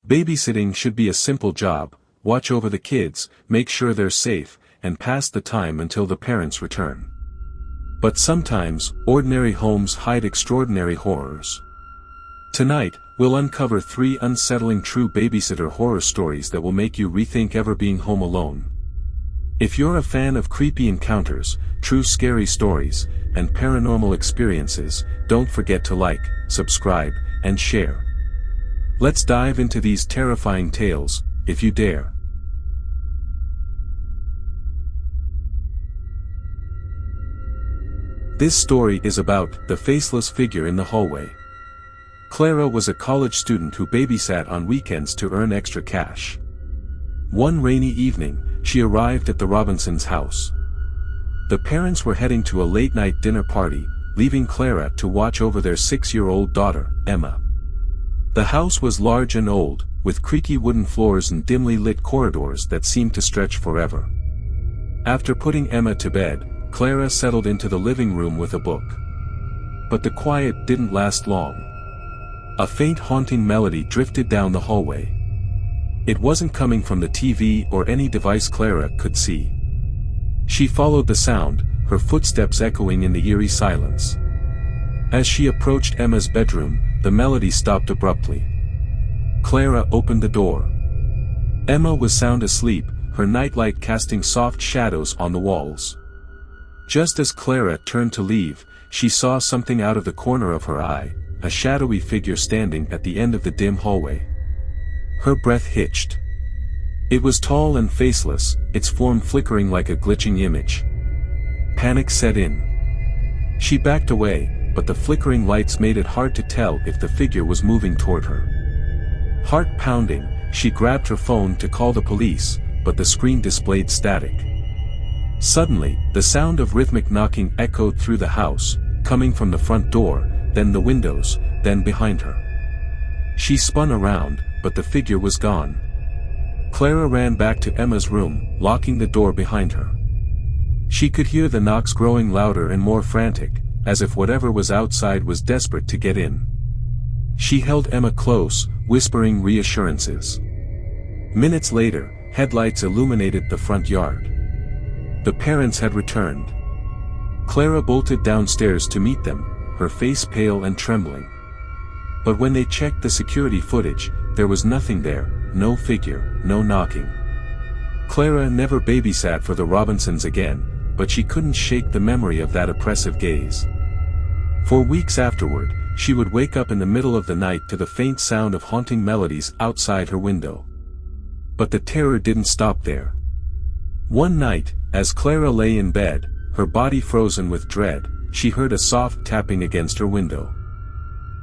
Babysitting should be a simple job: watch over the kids, make sure they're safe, and pass the time until the parents return. But sometimes, ordinary homes hide extraordinary horrors. Tonight, we'll uncover 3 unsettling true babysitter horror stories that will make you rethink ever being home alone. If you're a fan of creepy encounters, true scary stories, and paranormal experiences, don't forget to like, subscribe, and share. Let's dive into these terrifying tales, if you dare. This story is about the faceless figure in the hallway. Clara was a college student who babysat on weekends to earn extra cash. One rainy evening, she arrived at the Robinsons' house. The parents were heading to a late-night dinner party, leaving Clara to watch over their 6-year-old daughter, Emma. The house was large and old, with creaky wooden floors and dimly lit corridors that seemed to stretch forever. After putting Emma to bed, Clara settled into the living room with a book. But the quiet didn't last long. A faint haunting melody drifted down the hallway. It wasn't coming from the TV or any device Clara could see. She followed the sound, her footsteps echoing in the eerie silence. As she approached Emma's bedroom, the melody stopped abruptly. Clara opened the door. Emma was sound asleep, her nightlight casting soft shadows on the walls. Just as Clara turned to leave, she saw something out of the corner of her eye, a shadowy figure standing at the end of the dim hallway. Her breath hitched. It was tall and faceless, its form flickering like a glitching image. Panic set in. She backed away, but the flickering lights made it hard to tell if the figure was moving toward her. Heart pounding, she grabbed her phone to call the police, but the screen displayed static. Suddenly, the sound of rhythmic knocking echoed through the house, coming from the front door, then the windows, then behind her. She spun around, but the figure was gone. Clara ran back to Emma's room, locking the door behind her. She could hear the knocks growing louder and more frantic, as if whatever was outside was desperate to get in. She held Emma close, whispering reassurances. Minutes later, headlights illuminated the front yard. The parents had returned. Clara bolted downstairs to meet them, her face pale and trembling. But when they checked the security footage, there was nothing there, no figure, no knocking. Clara never babysat for the Robinsons again, but she couldn't shake the memory of that oppressive gaze. For weeks afterward, she would wake up in the middle of the night to the faint sound of haunting melodies outside her window. But the terror didn't stop there. One night, as Clara lay in bed, her body frozen with dread, she heard a soft tapping against her window.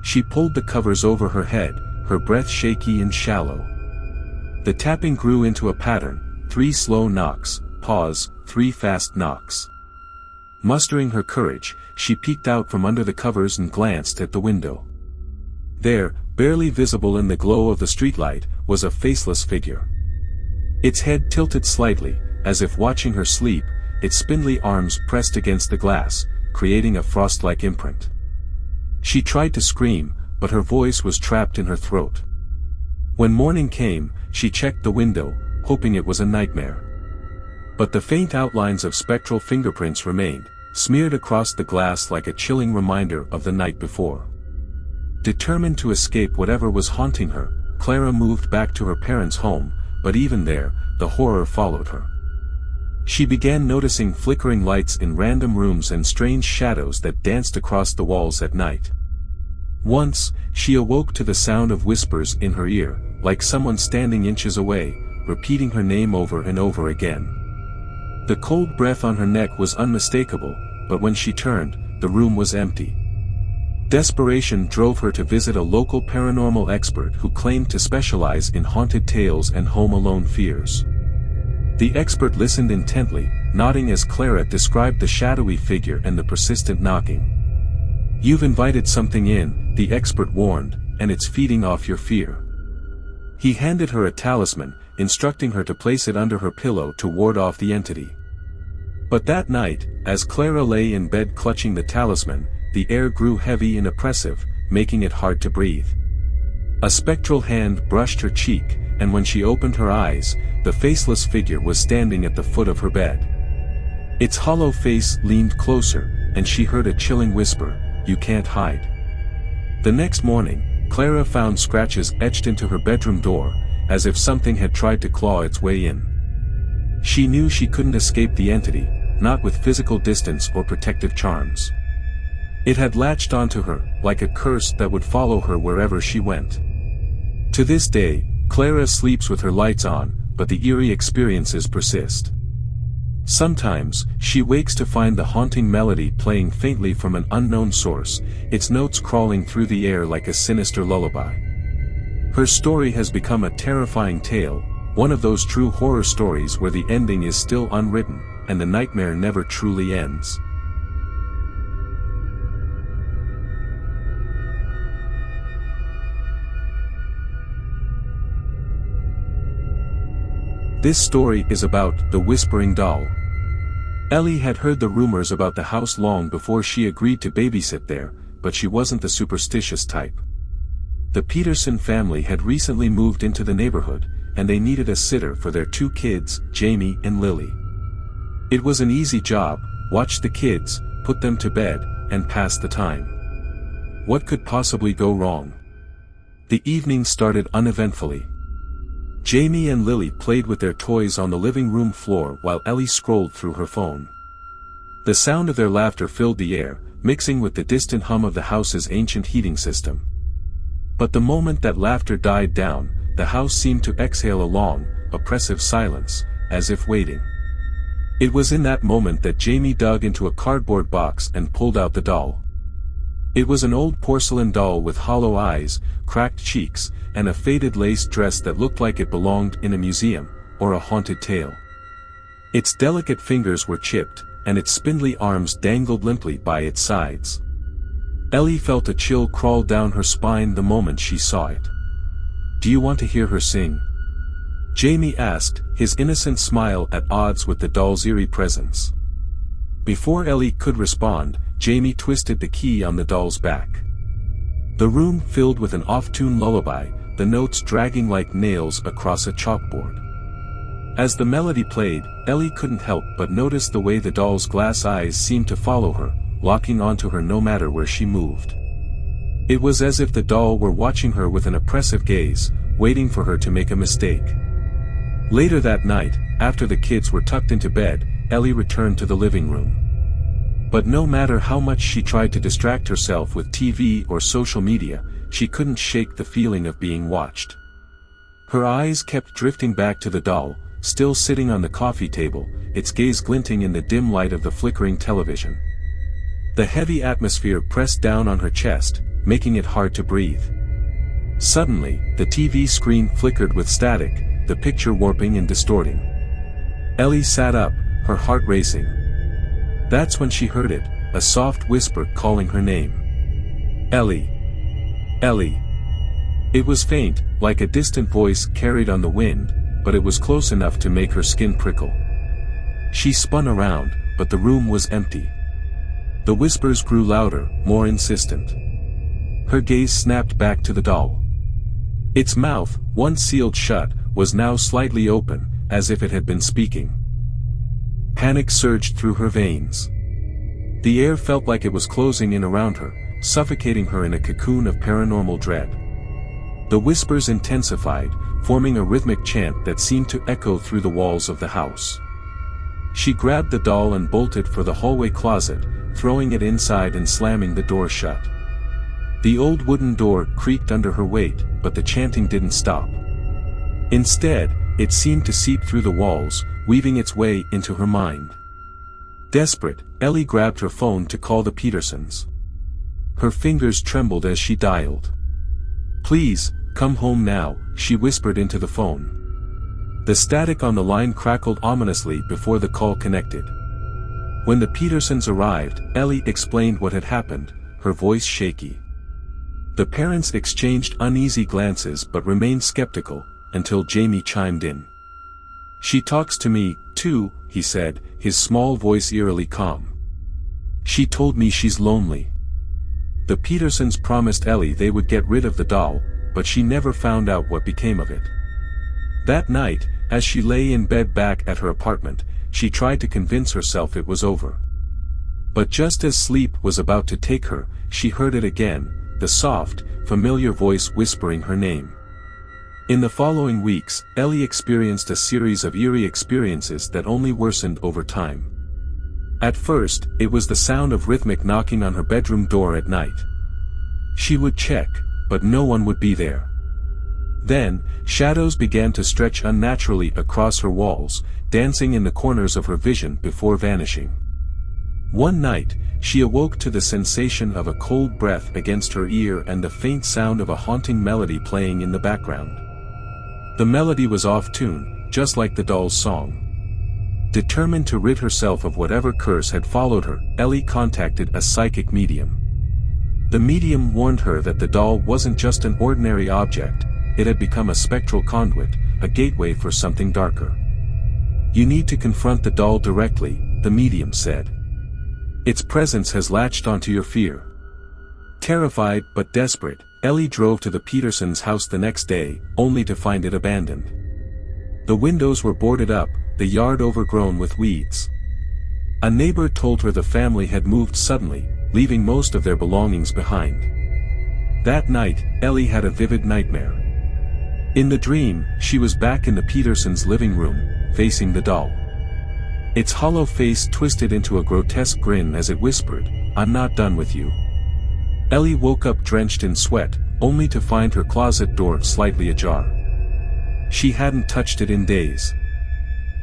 She pulled the covers over her head, her breath shaky and shallow. The tapping grew into a pattern: 3 slow knocks, pause, 3 fast knocks. Mustering her courage, she peeked out from under the covers and glanced at the window. There, barely visible in the glow of the streetlight, was a faceless figure. Its head tilted slightly, as if watching her sleep, its spindly arms pressed against the glass, creating a frost-like imprint. She tried to scream, but her voice was trapped in her throat. When morning came, she checked the window, hoping it was a nightmare. But the faint outlines of spectral fingerprints remained, smeared across the glass like a chilling reminder of the night before. Determined to escape whatever was haunting her, Clara moved back to her parents' home, but even there, the horror followed her. She began noticing flickering lights in random rooms and strange shadows that danced across the walls at night. Once, she awoke to the sound of whispers in her ear, like someone standing inches away, repeating her name over and over again. The cold breath on her neck was unmistakable, but when she turned, the room was empty. Desperation drove her to visit a local paranormal expert who claimed to specialize in haunted tales and home alone fears. The expert listened intently, nodding as Clara described the shadowy figure and the persistent knocking. "You've invited something in," the expert warned, "and it's feeding off your fear." He handed her a talisman, instructing her to place it under her pillow to ward off the entity. But that night, as Clara lay in bed clutching the talisman, the air grew heavy and oppressive, making it hard to breathe. A spectral hand brushed her cheek, and when she opened her eyes, the faceless figure was standing at the foot of her bed. Its hollow face leaned closer, and she heard a chilling whisper, "You can't hide." The next morning, Clara found scratches etched into her bedroom door, as if something had tried to claw its way in. She knew she couldn't escape the entity, not with physical distance or protective charms. It had latched onto her, like a curse that would follow her wherever she went. To this day, Clara sleeps with her lights on, but the eerie experiences persist. Sometimes, she wakes to find the haunting melody playing faintly from an unknown source, its notes crawling through the air like a sinister lullaby. Her story has become a terrifying tale, one of those true horror stories where the ending is still unwritten, and the nightmare never truly ends. This story is about The Whispering Doll. Ellie had heard the rumors about the house long before she agreed to babysit there, but she wasn't the superstitious type. The Peterson family had recently moved into the neighborhood, and they needed a sitter for their 2 kids, Jamie and Lily. It was an easy job: watch the kids, put them to bed, and pass the time. What could possibly go wrong? The evening started uneventfully. Jamie and Lily played with their toys on the living room floor while Ellie scrolled through her phone. The sound of their laughter filled the air, mixing with the distant hum of the house's ancient heating system. But the moment that laughter died down, the house seemed to exhale a long, oppressive silence, as if waiting. It was in that moment that Jamie dug into a cardboard box and pulled out the doll. It was an old porcelain doll with hollow eyes, cracked cheeks, and a faded lace dress that looked like it belonged in a museum, or a haunted tale. Its delicate fingers were chipped, and its spindly arms dangled limply by its sides. Ellie felt a chill crawl down her spine the moment she saw it. "Do you want to hear her sing?" Jamie asked, his innocent smile at odds with the doll's eerie presence. Before Ellie could respond, Jamie twisted the key on the doll's back. The room filled with an off-tune lullaby, the notes dragging like nails across a chalkboard. As the melody played, Ellie couldn't help but notice the way the doll's glass eyes seemed to follow her, locking onto her no matter where she moved. It was as if the doll were watching her with an oppressive gaze, waiting for her to make a mistake. Later that night, after the kids were tucked into bed, Ellie returned to the living room. But no matter how much she tried to distract herself with TV or social media, she couldn't shake the feeling of being watched. Her eyes kept drifting back to the doll, still sitting on the coffee table, its gaze glinting in the dim light of the flickering television. The heavy atmosphere pressed down on her chest, making it hard to breathe. Suddenly, the TV screen flickered with static, the picture warping and distorting. Ellie sat up, her heart racing. That's when she heard it, a soft whisper calling her name. "Ellie. Ellie." It was faint, like a distant voice carried on the wind, but it was close enough to make her skin prickle. She spun around, but the room was empty. The whispers grew louder, more insistent. Her gaze snapped back to the doll. Its mouth, once sealed shut, was now slightly open, as if it had been speaking. Panic surged through her veins. The air felt like it was closing in around her, suffocating her in a cocoon of paranormal dread. The whispers intensified, forming a rhythmic chant that seemed to echo through the walls of the house. She grabbed the doll and bolted for the hallway closet, throwing it inside and slamming the door shut. The old wooden door creaked under her weight, but the chanting didn't stop. Instead, it seemed to seep through the walls, weaving its way into her mind. Desperate, Ellie grabbed her phone to call the Petersons. Her fingers trembled as she dialed. "Please, come home now," she whispered into the phone. The static on the line crackled ominously before the call connected. When the Petersons arrived, Ellie explained what had happened, her voice shaky. The parents exchanged uneasy glances but remained skeptical, until Jamie chimed in. "She talks to me, too," he said, his small voice eerily calm. "She told me she's lonely." The Petersons promised Ellie they would get rid of the doll, but she never found out what became of it. That night, as she lay in bed back at her apartment, she tried to convince herself it was over. But just as sleep was about to take her, she heard it again, the soft, familiar voice whispering her name. In the following weeks, Ellie experienced a series of eerie experiences that only worsened over time. At first, it was the sound of rhythmic knocking on her bedroom door at night. She would check, but no one would be there. Then, shadows began to stretch unnaturally across her walls, dancing in the corners of her vision before vanishing. One night, she awoke to the sensation of a cold breath against her ear and the faint sound of a haunting melody playing in the background. The melody was off tune, just like the doll's song. Determined to rid herself of whatever curse had followed her, Ellie contacted a psychic medium. The medium warned her that the doll wasn't just an ordinary object, it had become a spectral conduit, a gateway for something darker. You need to confront the doll directly, the medium said. Its presence has latched onto your fear. Terrified but desperate, Ellie drove to the Petersons' house the next day, only to find it abandoned. The windows were boarded up, the yard overgrown with weeds. A neighbor told her the family had moved suddenly, leaving most of their belongings behind. That night, Ellie had a vivid nightmare. In the dream, she was back in the Petersons' living room, facing the doll. Its hollow face twisted into a grotesque grin as it whispered, "I'm not done with you." Ellie woke up drenched in sweat, only to find her closet door slightly ajar. She hadn't touched it in days.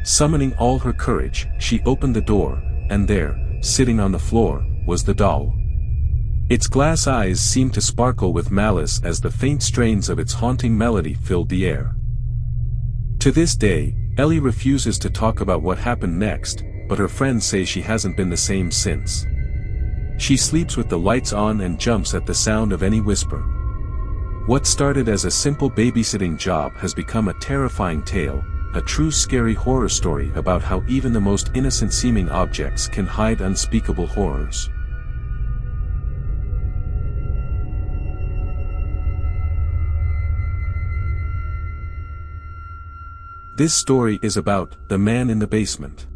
Summoning all her courage, she opened the door, and there, sitting on the floor, was the doll. Its glass eyes seemed to sparkle with malice as the faint strains of its haunting melody filled the air. To this day, Ellie refuses to talk about what happened next, but her friends say she hasn't been the same since. She sleeps with the lights on and jumps at the sound of any whisper. What started as a simple babysitting job has become a terrifying tale, a true scary horror story about how even the most innocent-seeming objects can hide unspeakable horrors. This story is about the man in the basement.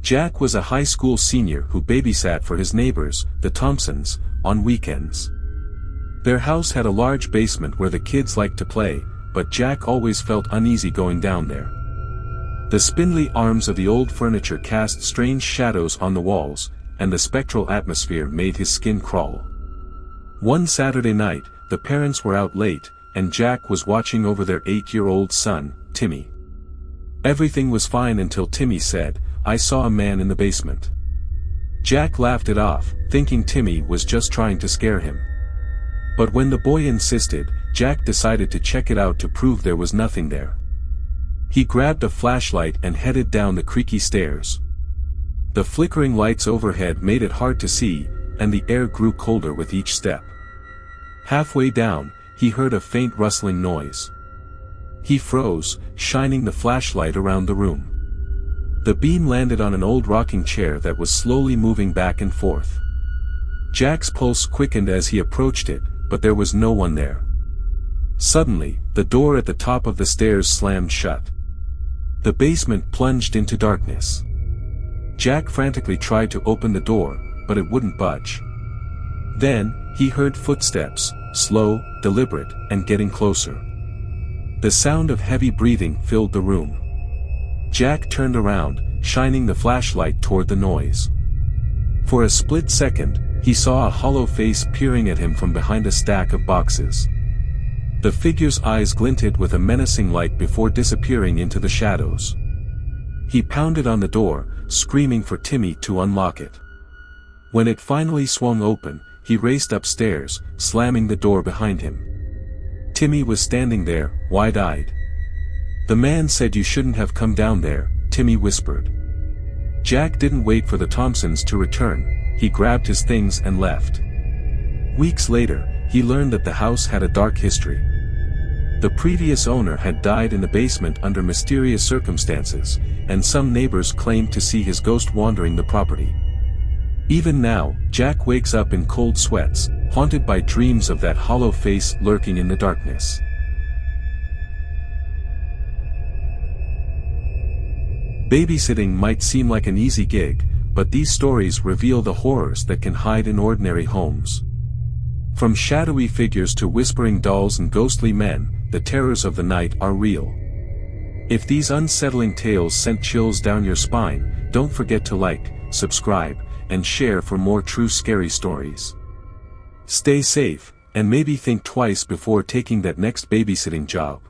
Jack was a high school senior who babysat for his neighbors, the Thompsons, on weekends. Their house had a large basement where the kids liked to play, but Jack always felt uneasy going down there. The spindly arms of the old furniture cast strange shadows on the walls, and the spectral atmosphere made his skin crawl. One Saturday night, the parents were out late, and Jack was watching over their 8-year-old son, Timmy. Everything was fine until Timmy said, "I saw a man in the basement." Jack laughed it off, thinking Timmy was just trying to scare him. But when the boy insisted, Jack decided to check it out to prove there was nothing there. He grabbed a flashlight and headed down the creaky stairs. The flickering lights overhead made it hard to see, and the air grew colder with each step. Halfway down, he heard a faint rustling noise. He froze, shining the flashlight around the room. The beam landed on an old rocking chair that was slowly moving back and forth. Jack's pulse quickened as he approached it, but there was no one there. Suddenly, the door at the top of the stairs slammed shut. The basement plunged into darkness. Jack frantically tried to open the door, but it wouldn't budge. Then, he heard footsteps, slow, deliberate, and getting closer. The sound of heavy breathing filled the room. Jack turned around, shining the flashlight toward the noise. For a split second, he saw a hollow face peering at him from behind a stack of boxes. The figure's eyes glinted with a menacing light before disappearing into the shadows. He pounded on the door, screaming for Timmy to unlock it. When it finally swung open, he raced upstairs, slamming the door behind him. Timmy was standing there, wide-eyed. "The man said you shouldn't have come down there," Timmy whispered. Jack didn't wait for the Thompsons to return, he grabbed his things and left. Weeks later, he learned that the house had a dark history. The previous owner had died in the basement under mysterious circumstances, and some neighbors claimed to see his ghost wandering the property. Even now, Jack wakes up in cold sweats, haunted by dreams of that hollow face lurking in the darkness. Babysitting might seem like an easy gig, but these stories reveal the horrors that can hide in ordinary homes. From shadowy figures to whispering dolls and ghostly men, the terrors of the night are real. If these unsettling tales sent chills down your spine, don't forget to like, subscribe, and share for more true scary stories. Stay safe, and maybe think twice before taking that next babysitting job.